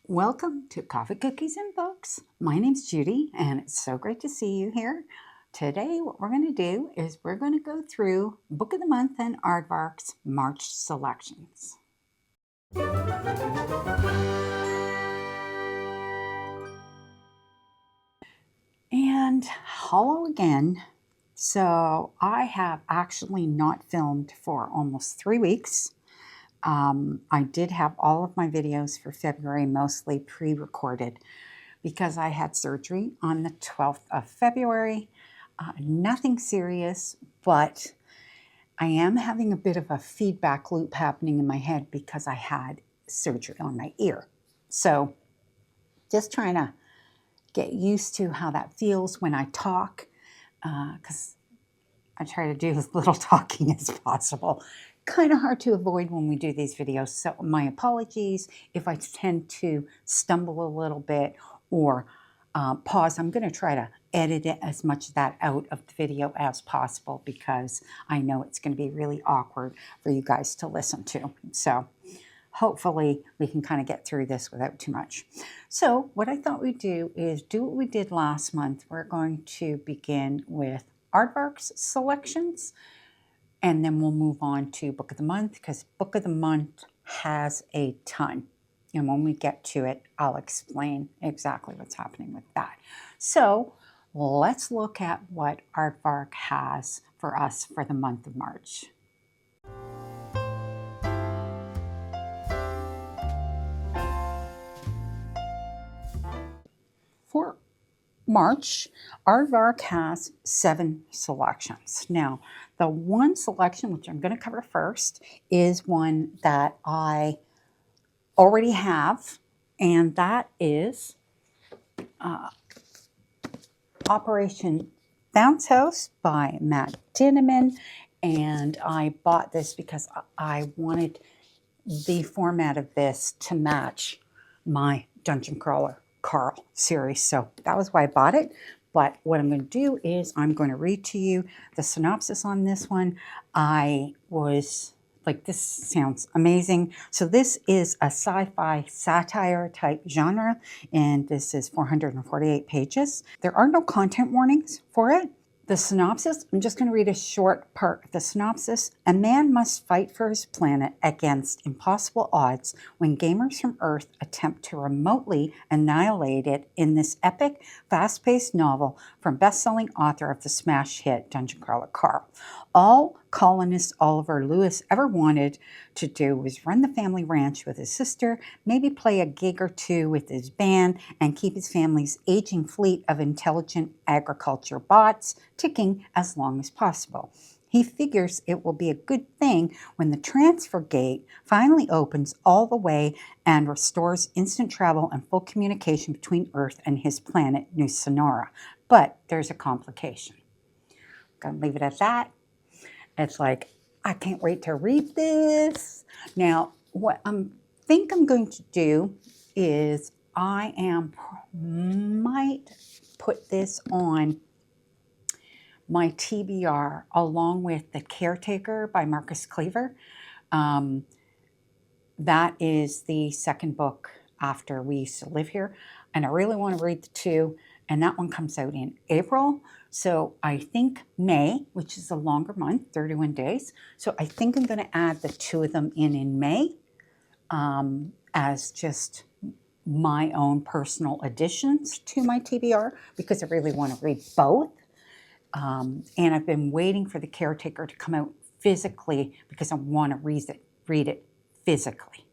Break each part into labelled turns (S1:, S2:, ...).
S1: Welcome to Coffee, Cookies, and Books. My name's Judy, and it's so great to see you here. Today, what we're going to do is we're going to go through Book of the Month and Aardvark's March selections. And hello again. So I have actually not filmed for almost 3 weeks. I did have all of my videos for February mostly pre-recorded because I had surgery on the 12th of February. Nothing serious, but I am having a bit of a feedback loop happening in my head because I had surgery on my ear. So just trying to get used to how that feels when I talk, because I try to do as little talking as possible. Kind of hard to avoid when we do these videos, so my apologies if I tend to stumble a little bit or pause. I'm going to try to edit it as much of that out of the video as possible because I know it's going to be really awkward for you guys to listen to. So hopefully we can kind of get through this without too much. So what I thought we'd do is do what we did last month. We're going to begin with Aardvark's selections, and then we'll move on to Book of the Month because Book of the Month has a ton. And when we get to it, I'll explain exactly what's happening with that. So let's look at what Aardvark has for us for the month of March. For March, Aardvark has 7 selections. Now, the one selection, which I'm going to cover first, is one that I already have, and that is Operation Bounce House by Matt Dinniman. And I bought this because I wanted the format of this to match my Dungeon Crawler Carl series. So that was why I bought it. But what I'm going to do is I'm going to read to you the synopsis on this one. I was like, this sounds amazing. So this is a sci-fi satire type genre, and this is 448 pages. There are no content warnings for it. The synopsis, I'm just going to read a short part of the synopsis. A man must fight for his planet against impossible odds when gamers from Earth attempt to remotely annihilate it in this epic, fast-paced novel from best-selling author of the smash hit Dungeon Crawler Carl. All colonist Oliver Lewis ever wanted to do was run the family ranch with his sister, maybe play a gig or two with his band, and keep his family's aging fleet of intelligent agriculture bots ticking as long as possible. He figures it will be a good thing when the transfer gate finally opens all the way and restores instant travel and full communication between Earth and his planet, New Sonora. But there's a complication. I'm going to leave it at that. It's like, I can't wait to read this. Now, what I think I'm going to do is I might put this on my TBR along with The Caretaker by Marcus Cleaver. That is the second book after We Used to Live Here. And I really want to read the two. And that one comes out in April. So I think May, which is a longer month, 31 days. So I think I'm going to add the two of them in May as just my own personal additions to my TBR because I really want to read both. And I've been waiting for The Caretaker to come out physically because I want to read it physically.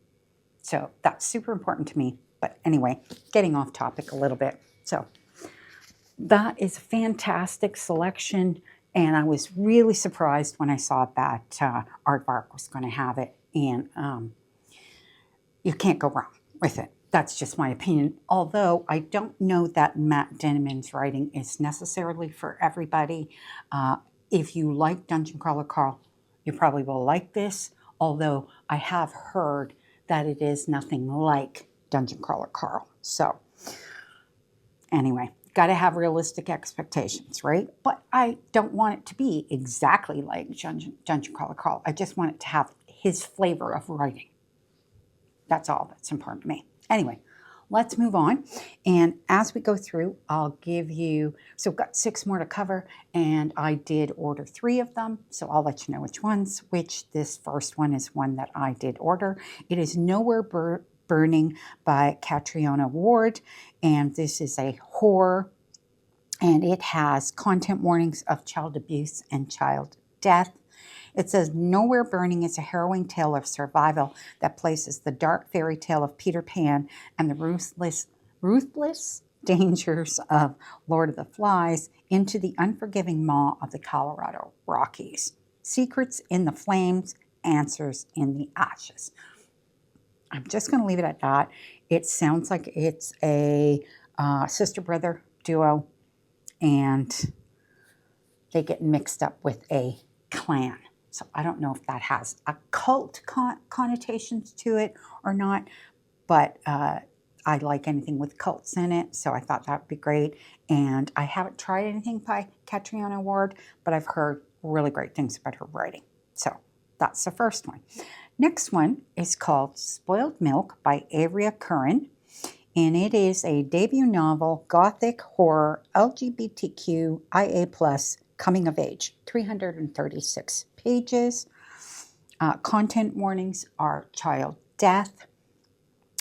S1: So that's super important to me. But anyway, getting off topic a little bit. So that is a fantastic selection, and I was really surprised when I saw that Aardvark was going to have it, and you can't go wrong with it. That's just my opinion, although I don't know that Matt Dinniman's writing is necessarily for everybody. If you like Dungeon Crawler Carl, you probably will like this, although I have heard that it is nothing like Dungeon Crawler Carl. So anyway, got to have realistic expectations, right? But I don't want it to be exactly like Dungeon Crawler Carl. I just want it to have his flavor of writing. That's all that's important to me. Anyway, let's move on. And as we go through, I'll give you, so I've got 6 more to cover, and I did order 3 of them. So I'll let you know which ones, which this first one is one that I did order. It is Nowhere Burning by Catriona Ward, and this is a horror, and it has content warnings of child abuse and child death. It says, Nowhere Burning is a harrowing tale of survival that places the dark fairy tale of Peter Pan and the ruthless dangers of Lord of the Flies into the unforgiving maw of the Colorado Rockies. Secrets in the flames, answers in the ashes. I'm just going to leave it at that. It sounds like it's a sister-brother duo, and they get mixed up with a clan. So I don't know if that has occult connotations to it or not, but I like anything with cults in it, so I thought that would be great. And I haven't tried anything by Catriona Ward, but I've heard really great things about her writing. So that's the first one. Next one is called Spoiled Milk by Averia Curran, and it is a debut novel, gothic horror, LGBTQIA+, coming of age, 336 pages. Content warnings are child death.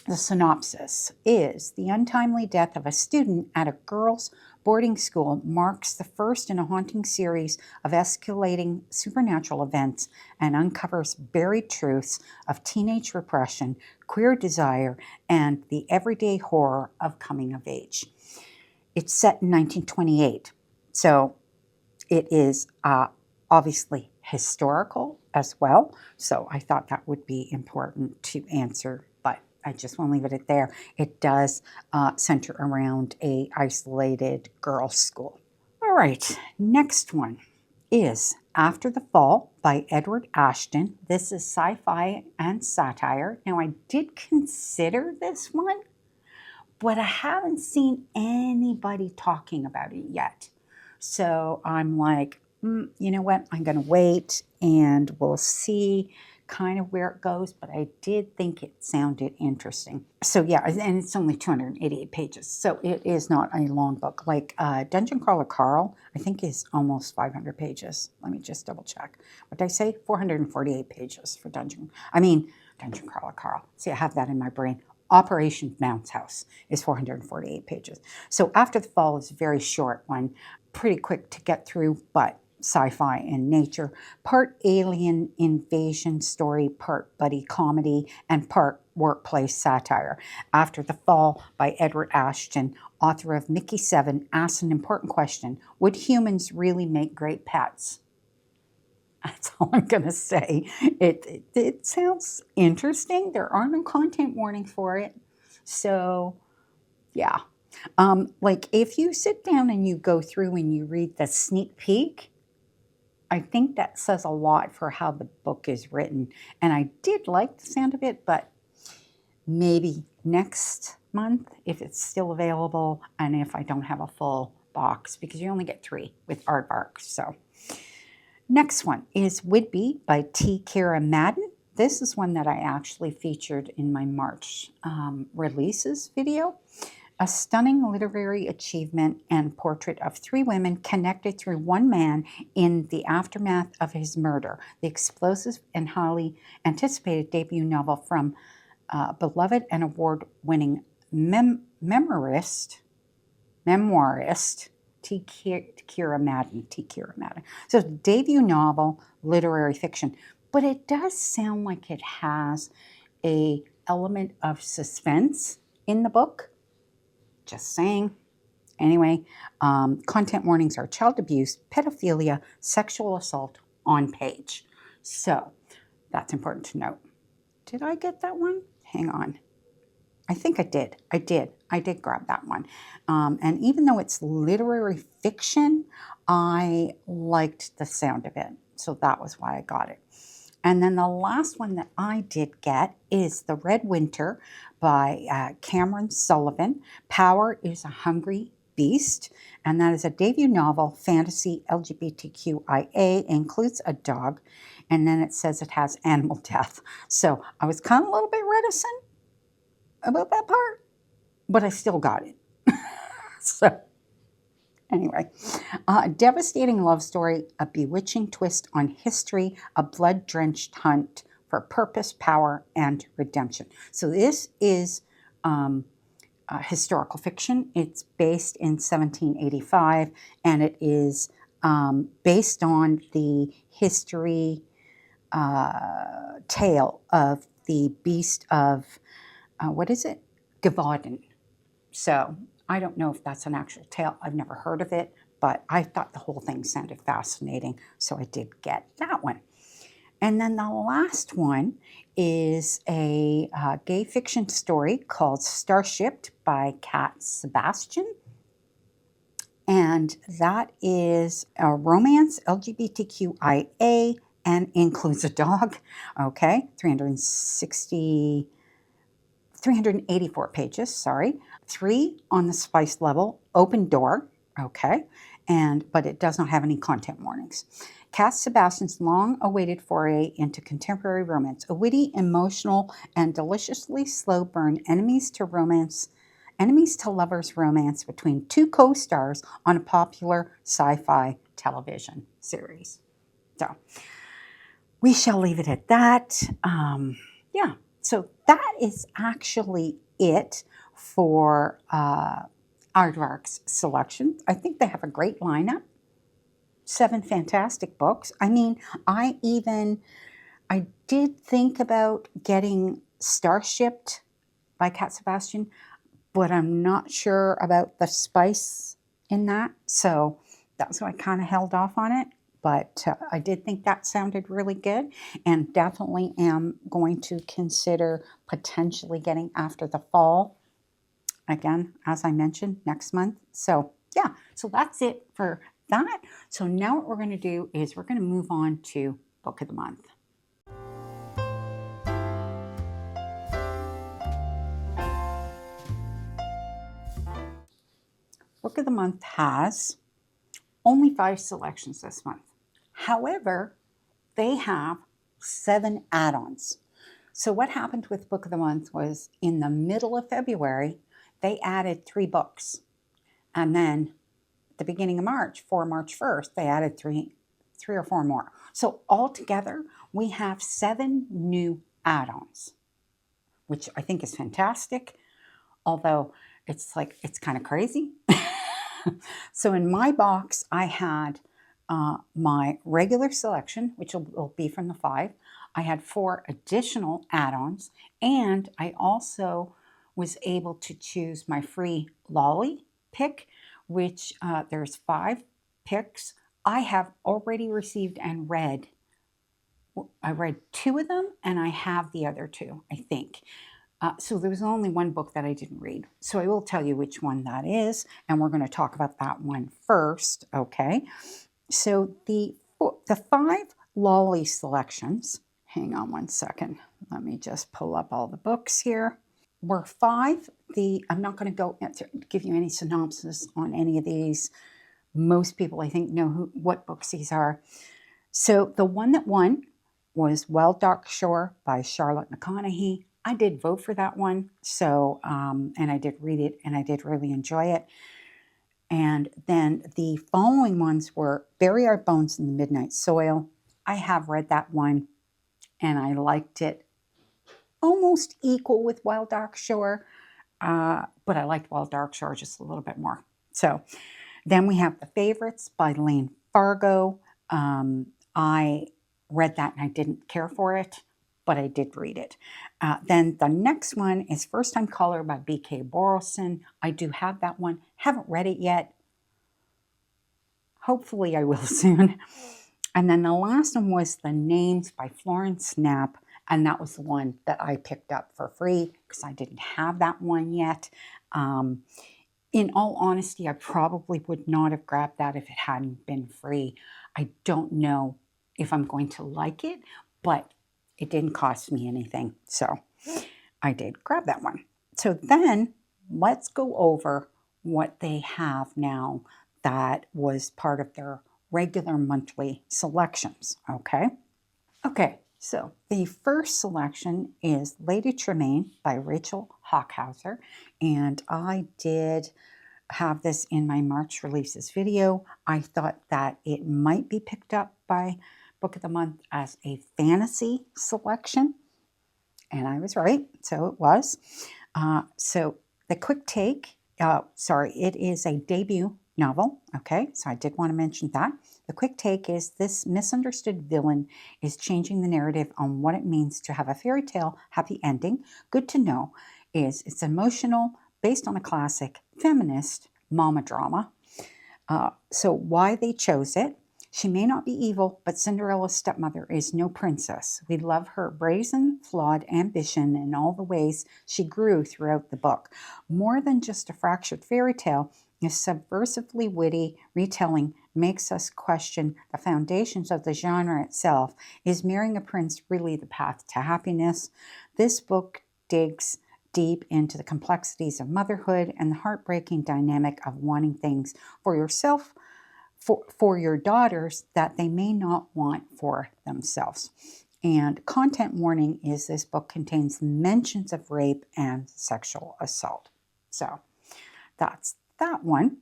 S1: The synopsis is, the untimely death of a student at a girls' boarding school marks the first in a haunting series of escalating supernatural events and uncovers buried truths of teenage repression, queer desire, and the everyday horror of coming of age. It's set in 1928, so it is obviously historical as well, so I thought that would be important to answer, but I just want to leave it at there. It does center around a isolated girls' school. All right, next one is After the Fall by Edward Ashton. This is sci-fi and satire. Now, I did consider this one, but I haven't seen anybody talking about it yet. So I'm like, you know what? I'm going to wait and we'll see kind of where it goes. But I did think it sounded interesting. So yeah, and it's only 288 pages. So it is not a long book. Like Dungeon Crawler Carl, I think is almost 500 pages. Let me just double check. What did I say? 448 pages for Dungeon Crawler Carl. See, I have that in my brain. Operation Bounce House is 448 pages. So After the Fall is a very short one, pretty quick to get through, but sci-fi in nature. Part alien invasion story, part buddy comedy, and part workplace satire. After the Fall by Edward Ashton, author of Mickey 7, asks an important question. Would humans really make great pets? That's all I'm going to say. It sounds interesting. There are no content warnings for it. So, yeah. Like if you sit down and you go through and you read the sneak peek, I think that says a lot for how the book is written. And I did like the sound of it, but maybe next month if it's still available and if I don't have a full box, because you only get 3 with Aardvark. So next one is Whidbey by T. Cara Madden. This is one that I actually featured in my March releases video. A stunning literary achievement and portrait of 3 women connected through one man in the aftermath of his murder. The explosive and highly anticipated debut novel from beloved and award-winning memoirist T. Cara Madden. So debut novel, literary fiction, but it does sound like it has an element of suspense in the book. Just saying. Anyway, content warnings are child abuse, pedophilia, sexual assault on page. So that's important to note. Did I get that one? Hang on. I think I did. I did grab that one. And even though it's literary fiction, I liked the sound of it. So that was why I got it. And then the last one that I did get is The Red Winter by Cameron Sullivan. Power is a Hungry Beast. And that is a debut novel, fantasy, LGBTQIA, includes a dog. And then it says it has animal death. So I was kind of a little bit reticent about that part. but I still got it. So anyway, a devastating love story, a bewitching twist on history, a blood-drenched hunt for purpose, power, and redemption. So this is historical fiction. It's based in 1785, and it is based on the history tale of the beast of, what is it? Gavaudan. So I don't know if that's an actual tale. I've never heard of it, but I thought the whole thing sounded fascinating, so I did get that one. And then the last one is a gay fiction story called Starshipped by Cat Sebastian. And that is a romance, LGBTQIA, and includes a dog. Okay, 384 pages, sorry. 3 on the spice level, open door, okay, but it does not have any content warnings. Cat Sebastian's long-awaited foray into contemporary romance, a witty, emotional, and deliciously slow burn enemies to lovers romance between two co-stars on a popular sci-fi television series. So we shall leave it at that. Yeah, so that is actually it for Aardvark's selection. I think they have a great lineup. 7 fantastic books. I mean, I did think about getting Starshipped by Cat Sebastian, but I'm not sure about the spice in that. So that's why I kind of held off on it. But I did think that sounded really good, and definitely am going to consider potentially getting After the Fall. Again, as I mentioned, next month. So yeah, so that's it for that. So now what we're going to do is we're going to move on to Book of the Month. Book of the Month has only 5 selections this month. However, they have 7 add-ons. So what happened with Book of the Month was in the middle of February, they added 3 books. And then at the beginning of March, for March 1st, they added 3 or 4 more. So altogether, we have 7 new add-ons, which I think is fantastic. Although it's kind of crazy. So in my box, I had my regular selection, which will be from the 5. I had 4 additional add-ons, and I also was able to choose my free lolly pick, which there's 5 picks. I have already received and read. I read 2 of them, and I have the other 2, I think. So there was only 1 book that I didn't read. So I will tell you which one that is, and we're going to talk about that one first, okay? So the 5 lolly selections, hang on one second. Let me just pull up all the books here. Were 5. I'm not going to give you any synopsis on any of these. Most people, I think, know what books these are. So the one that won was Wild Dark Shore by Charlotte McConaghy. I did vote for that one, so and I did read it, and I did really enjoy it. And then the following ones were Bury Our Bones in the Midnight Soil. I have read that one, and I liked it almost equal with Wild Dark Shore, but I liked Wild Dark Shore just a little bit more. So then we have The Favorites by Lane Fargo. I read that, and I didn't care for it, but I did read it. Then the next one is First Time Caller by B.K. Borison. I do have that one. Haven't read it yet. Hopefully I will soon. And then the last one was The Names by Florence Knapp, and that was the one that I picked up for free because I didn't have that one yet. In all honesty, I probably would not have grabbed that if it hadn't been free. I don't know if I'm going to like it, but it didn't cost me anything, so I did grab that one. So then let's go over what they have now that was part of their regular monthly selections, okay? Okay, so the first selection is Lady Tremaine by Rachel Hochhauser, and I did have this in my March releases video. I thought that it might be picked up by Book of the Month as a fantasy selection, and I was right, so it was. So the quick take, it is a debut novel, okay, so I did want to mention that. The quick take is this misunderstood villain is changing the narrative on what it means to have a fairy tale happy ending. Good to know is it's emotional, based on a classic feminist mama drama. So why they chose it. She may not be evil, but Cinderella's stepmother is no princess. We love her brazen, flawed ambition and all the ways she grew throughout the book. More than just a fractured fairy tale, this subversively witty retelling makes us question the foundations of the genre itself. Is marrying a prince really the path to happiness? This book digs deep into the complexities of motherhood and the heartbreaking dynamic of wanting things for yourself, for your daughters, that they may not want for themselves. And content warning is this book contains mentions of rape and sexual assault. So that's that one.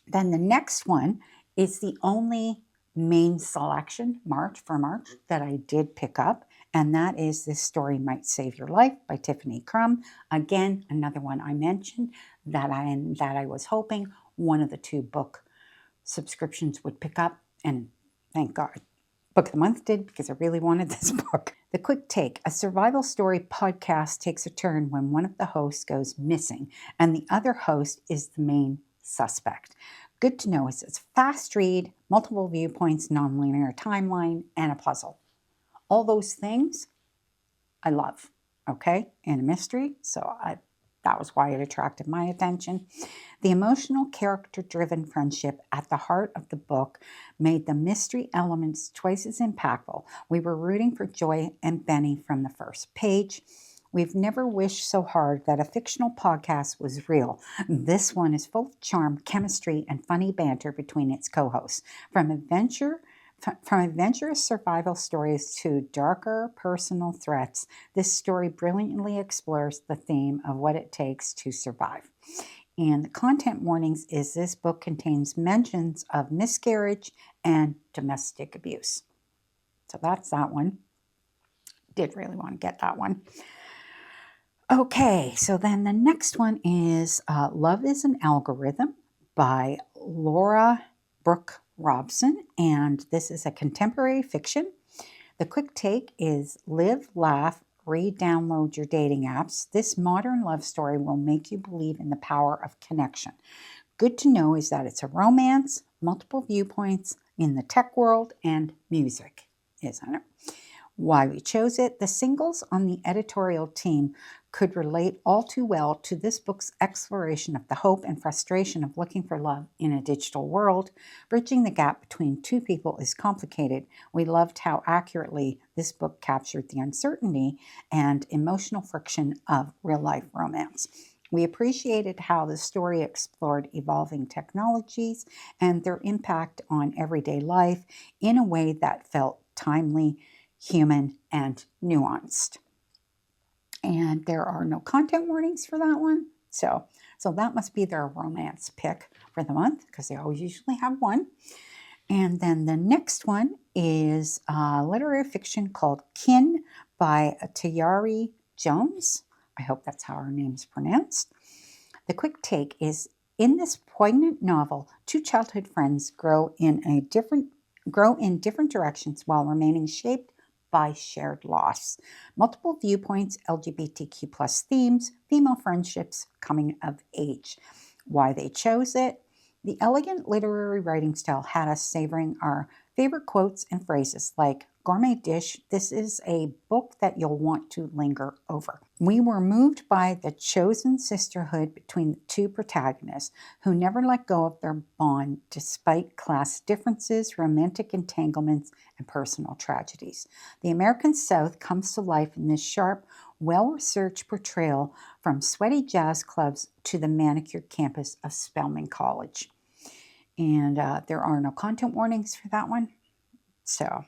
S1: Then the next one is the only main selection for March that I did pick up, and that is This Story Might Save Your Life by Tiffany Crum. Again, another one I mentioned that I was hoping one of the two book subscriptions would pick up, and thank God Book of the Month did, because I really wanted this book. The Quick Take, a survival story podcast, takes a turn when one of the hosts goes missing and the other host is the main suspect. Good to know is it's a fast read, multiple viewpoints, nonlinear timeline, and a puzzle. All those things I love, okay, in a mystery, so that was why it attracted my attention. The emotional, character-driven friendship at the heart of the book made the mystery elements twice as impactful. We were rooting for Joy and Benny from the first page. We've never wished so hard that a fictional podcast was real. This one is full of charm, chemistry, and funny banter between its co-hosts. From adventurous survival stories to darker personal threats, this story brilliantly explores the theme of what it takes to survive. And the content warnings is this book contains mentions of miscarriage and domestic abuse. So that's that one. Did really want to get that one. Okay, so then the next one is Love is an Algorithm by Brooke Robson, and this is a contemporary fiction. The quick take is live, laugh, re-download your dating apps. This modern love story will make you believe in the power of connection. Good to know is that it's a romance, multiple viewpoints in the tech world, and music, isn't it? Why we chose it. The singles on the editorial team could relate all too well to this book's exploration of the hope and frustration of looking for love in a digital world. Bridging the gap between two people is complicated. We loved how accurately this book captured the uncertainty and emotional friction of real-life romance. We appreciated how the story explored evolving technologies and their impact on everyday life in a way that felt timely, human, and nuanced. And there are no content warnings for that one. So that must be their romance pick for the month, because they always usually have one. And then the next one is literary fiction called Kin by Tayari Jones. I hope that's how her name's pronounced. The quick take is, in this poignant novel, two childhood friends grow in different directions while remaining shaped by shared loss. Multiple viewpoints, LGBTQ plus themes, female friendships, coming of age. Why they chose it. The elegant literary writing style had us savoring our favorite quotes and phrases like, gourmet dish, this is a book that you'll want to linger over. We were moved by the chosen sisterhood between the two protagonists who never let go of their bond despite class differences, romantic entanglements, and personal tragedies. The American South comes to life in this sharp, well-researched portrayal from sweaty jazz clubs to the manicured campus of Spelman College. And there are no content warnings for that one. So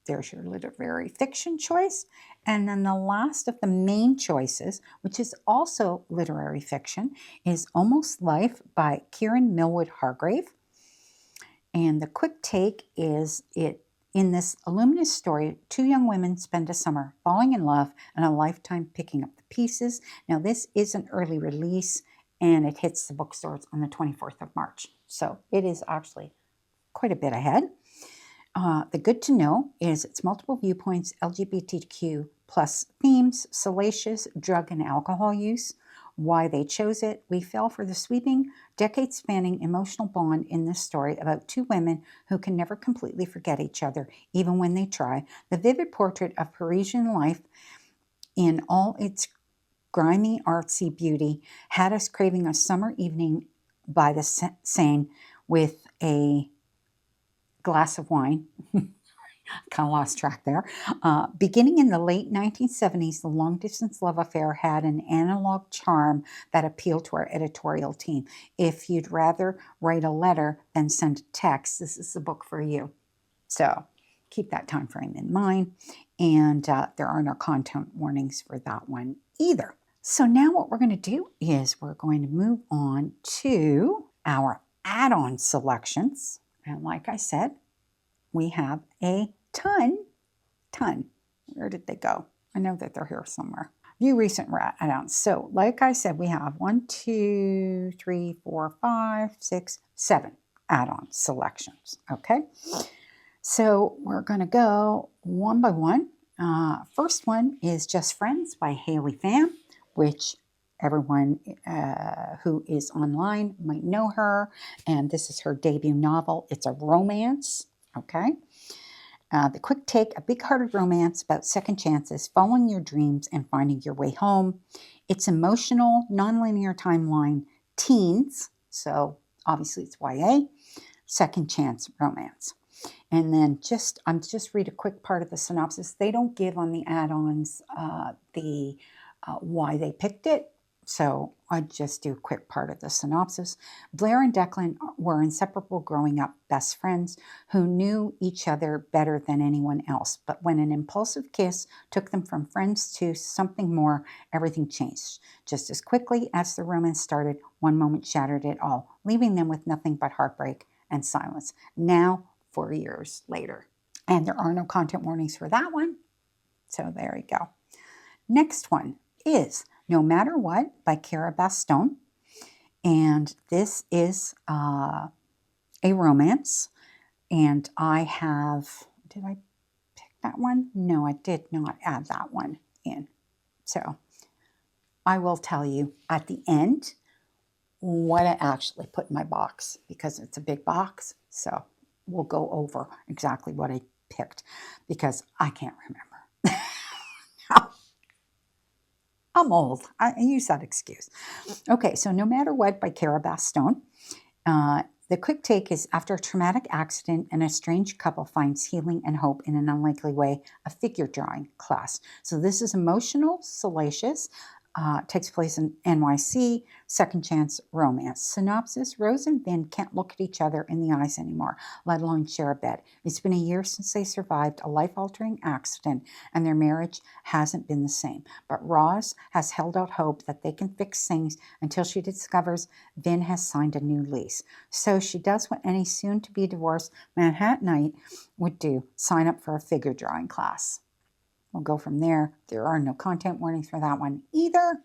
S1: there's your literary fiction choice. And then the last of the main choices, which is also literary fiction, is Almost Life by Kiran Millwood Hargrave. And the quick take is in this luminous story, two young women spend a summer falling in love and a lifetime picking up the pieces. Now, this is an early release, and it hits the bookstores on the 24th of March. So it is actually quite a bit ahead. The good to know is it's multiple viewpoints, LGBTQ plus themes, salacious drug and alcohol use, why they chose it. We fell for the sweeping, decade-spanning emotional bond in this story about two women who can never completely forget each other, even when they try. The vivid portrait of Parisian life in all its grimy, artsy beauty had us craving a summer evening by the Seine with a glass of wine. Kind of lost track there. Beginning in the late 1970s, the long-distance love affair had an analog charm that appealed to our editorial team. If you'd rather write a letter than send a text, this is the book for you. So keep that time frame in mind. And there are no content warnings for that one either. So now what we're going to do is we're going to move on to our add-on selections. And like I said, we have a ton. Where did they go? I know that they're here somewhere. View recent add-ons. So like I said, we have 1, 2, 3, 4, 5, 6, 7 add-on selections. Okay. So we're going to go one by one. First one is Just Friends by Pham, which everyone who is online might know her. And this is her debut novel. It's a romance. Okay. The quick take, a big-hearted romance about second chances, following your dreams, and finding your way home. It's emotional, non-linear timeline, teens, so obviously it's YA, second chance romance. And then I'm just read a quick part of the synopsis. They don't give on the add-ons why they picked it, so I just do a quick part of the synopsis. Blair and Declan were inseparable growing up best friends who knew each other better than anyone else. But when an impulsive kiss took them from friends to something more, everything changed. Just as quickly as the romance started, one moment shattered it all, leaving them with nothing but heartbreak and silence. Now, 4 years later. And there are no content warnings for that one. So there you go. Next one is No Matter What by Cara Bastone. And this is a romance. And I have, did I pick that one? No, I did not add that one in. So I will tell you at the end what I actually put in my box because it's a big box. So we'll go over exactly what I picked because I can't remember. I'm old. I use that excuse. Okay, so No Matter What by Cara Bastone. The quick take is after a traumatic accident, an estranged couple finds healing and hope in an unlikely way, a figure drawing class. So this is emotional, salacious, takes place in NYC, second chance romance. Synopsis, Rose and Vin can't look at each other in the eyes anymore, let alone share a bed. It's been a year since they survived a life-altering accident and their marriage hasn't been the same. But Roz has held out hope that they can fix things until she discovers Vin has signed a new lease. So she does what any soon-to-be divorced Manhattanite would do, sign up for a figure drawing class. We'll go from there. There are no content warnings for that one either.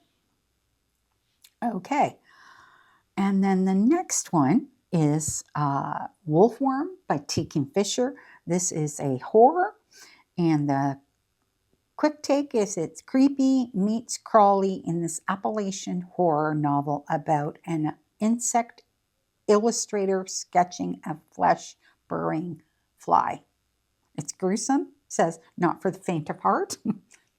S1: Okay. And then the next one is Wolfworm by T. Kingfisher. This is a horror. And the quick take is it's creepy meets crawly in this Appalachian horror novel about an insect illustrator sketching a flesh-burrowing fly. It's gruesome. Says, not for the faint of heart.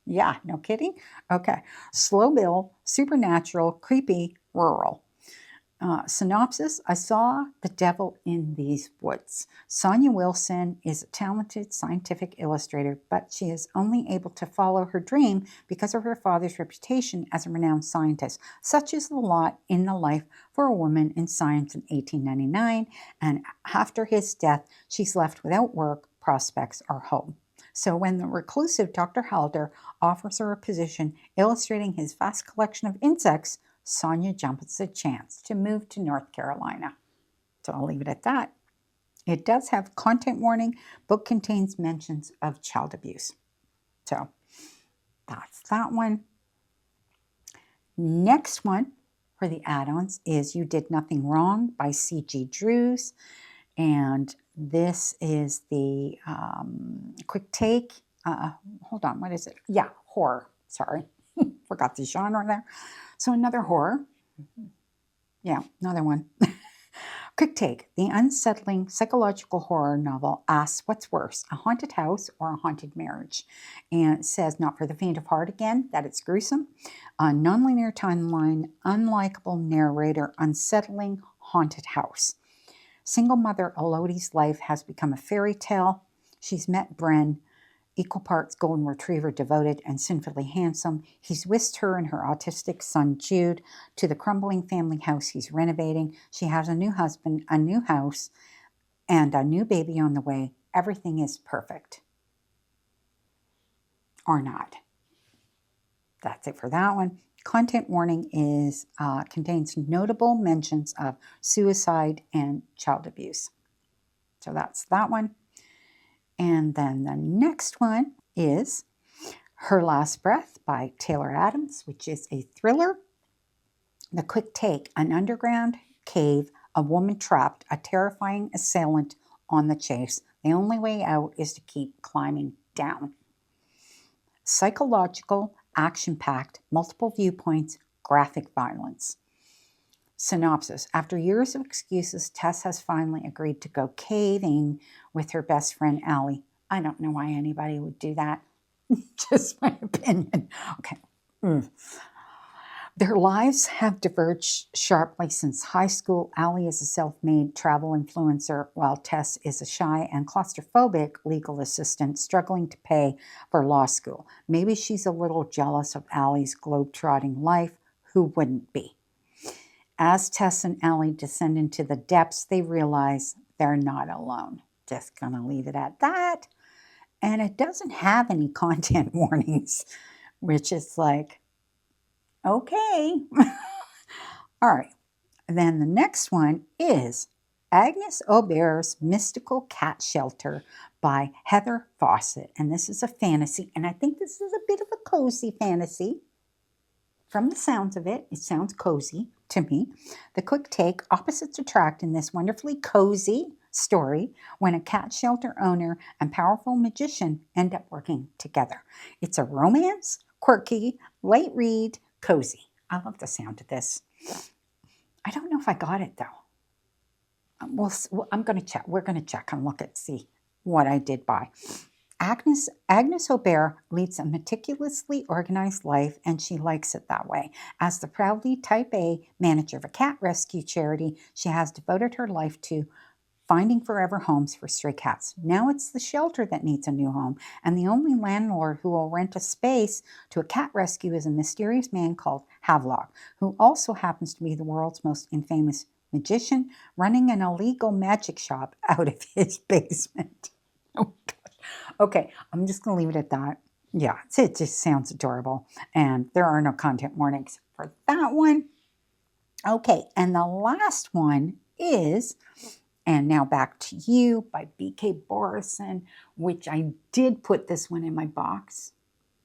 S1: Yeah, no kidding. Okay. Slow build, supernatural, creepy, rural. Synopsis, I saw the devil in these woods. Sonia Wilson is a talented scientific illustrator, but she is only able to follow her dream because of her father's reputation as a renowned scientist. Such is the lot in the life for a woman in science in 1899, and after his death, she's left without work, prospects, or home. So when the reclusive Dr. Halder offers her a position illustrating his vast collection of insects, Sonia jumps at the chance to move to North Carolina. So I'll leave it at that. It does have content warning. Book contains mentions of child abuse. So that's that one. Next one for the add-ons is You Did Nothing Wrong by C.G. Drews. And this is the quick take. Hold on, what is it? Yeah, horror. Sorry, forgot the genre there. So another horror. Yeah, another one. Quick take. The unsettling psychological horror novel asks what's worse, a haunted house or a haunted marriage? And it says not for the faint of heart again, that it's gruesome. Non-linear timeline, unlikable narrator, unsettling haunted house. Single mother Elodie's life has become a fairy tale. She's met Bren, equal parts golden retriever devoted and sinfully handsome. He's whisked her and her autistic son Jude to the crumbling family house he's renovating. She has a new husband, a new house, and a new baby on the way. Everything is perfect. Or not. That's it for that one. Content warning is contains notable mentions of suicide and child abuse. So that's that one. And then the next one is Her Last Breath by Taylor Adams, which is a thriller. The quick take, an underground cave, a woman trapped, a terrifying assailant on the chase. The only way out is to keep climbing down. Psychological, action-packed, multiple viewpoints, graphic violence. Synopsis. After years of excuses, Tess has finally agreed to go caving with her best friend, Allie. I don't know why anybody would do that. Just my opinion. Okay. Their lives have diverged sharply since high school. Allie is a self-made travel influencer, while Tess is a shy and claustrophobic legal assistant struggling to pay for law school. Maybe she's a little jealous of Allie's globe-trotting life. Who wouldn't be? As Tess and Allie descend into the depths, they realize they're not alone. Just gonna leave it at that. And it doesn't have any content warnings, which is like, okay. All right. Then the next one is Agnes Aubert's Mystical Cat Shelter by Heather Fawcett. And this is a fantasy. And I think this is a bit of a cozy fantasy. From the sounds of it, it sounds cozy to me. The quick take, opposites attract in this wonderfully cozy story when a cat shelter owner and powerful magician end up working together. It's a romance, quirky, light read, cozy. I love the sound of this. I don't know if I got it though. I'm going to check. We're going to check and look at see what I did buy. Agnes Aubert leads a meticulously organized life, and she likes it that way. As the proudly Type A manager of a cat rescue charity, she has devoted her life to finding forever homes for stray cats. Now it's the shelter that needs a new home, and the only landlord who will rent a space to a cat rescue is a mysterious man called Havelock, who also happens to be the world's most infamous magician, running an illegal magic shop out of his basement. Oh, God. Okay, I'm just going to leave it at that. Yeah, it just sounds adorable, and there are no content warnings for that one. Okay, and the last one is And Now Back to You by B.K. Borison, which I did put this one in my box.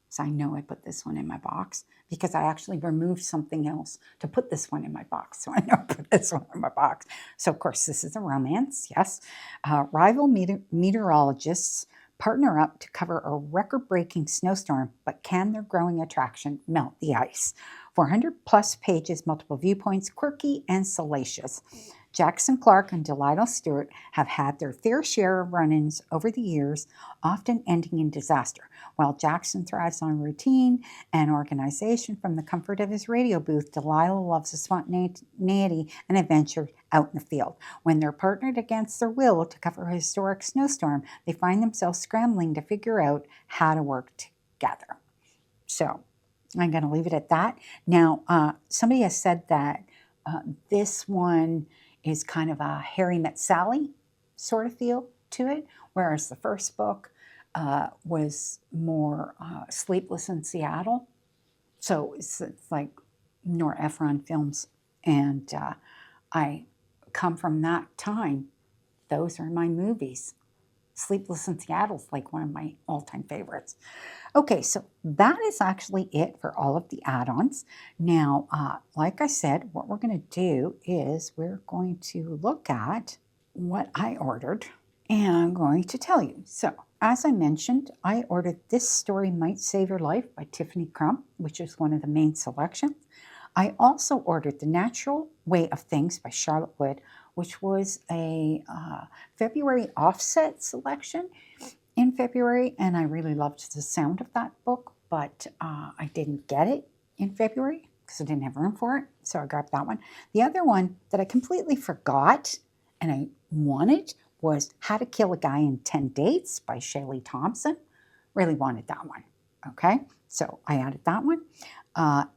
S1: So I know I put this one in my box because I actually removed something else to put this one in my box. So I know I put this one in my box. So, of course, this is a romance, yes. Rival meteorologists partner up to cover a record-breaking snowstorm, but can their growing attraction melt the ice? 400-plus pages, multiple viewpoints, quirky and salacious. Jackson Clark and Delilah Stewart have had their fair share of run-ins over the years, often ending in disaster. While Jackson thrives on routine and organization from the comfort of his radio booth, Delilah loves the spontaneity and adventure out in the field. When they're partnered against their will to cover a historic snowstorm, they find themselves scrambling to figure out how to work together. So I'm going to leave it at that. Now, somebody has said that this one is kind of a Harry Met Sally sort of feel to it, whereas the first book was more Sleepless in Seattle. So it's like Nora Ephron films. And I come from that time. Those are my movies. Sleepless in Seattle is like one of my all-time favorites. Okay, so that is actually it for all of the add-ons. Now, like I said, what we're going to do is we're going to look at what I ordered, and I'm going to tell you. So, as I mentioned, I ordered This Story Might Save Your Life by Tiffany Crum, which is one of the main selections. I also ordered The Natural Way of Things by Charlotte Wood, which was a February offset selection in February, and I really loved the sound of that book, but I didn't get it in February because I didn't have room for it, so I grabbed that one. The other one that I completely forgot and I wanted was How to Kill a Guy in 10 Dates by Shailee Thompson. Really wanted that one, okay? So I added that one.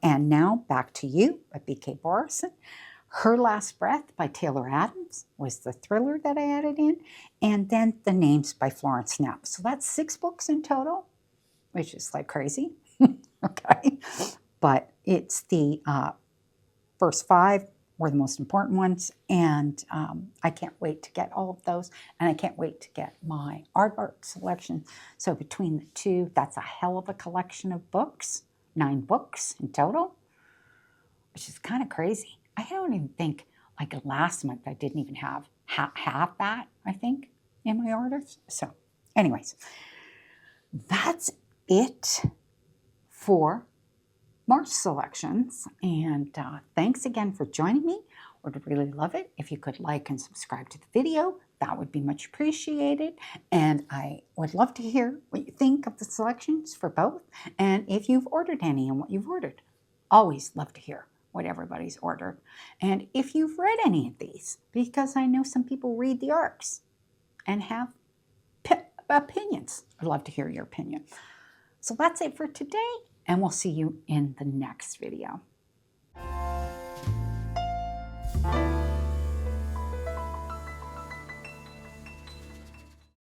S1: And now back to You by B.K. Borison. Her Last Breath by Taylor Adams was the thriller that I added in. And then The Names by Florence Knapp. So that's 6 books in total, which is like crazy. Okay. But it's the first 5 were the most important ones. And I can't wait to get all of those. And I can't wait to get my Aardvark selection. So between the two, that's a hell of a collection of books. 9 books in total, which is kind of crazy. I don't even think, like last month, I didn't even have that, I think, in my orders. So anyways, that's it for March selections. And thanks again for joining me. Would really love it if you could like and subscribe to the video. That would be much appreciated. And I would love to hear what you think of the selections for both. And if you've ordered any and what you've ordered. Always love to hear what everybody's ordered. And if you've read any of these, because I know some people read the ARCs and have opinions. I'd love to hear your opinion. So that's it for today, and we'll see you in the next video.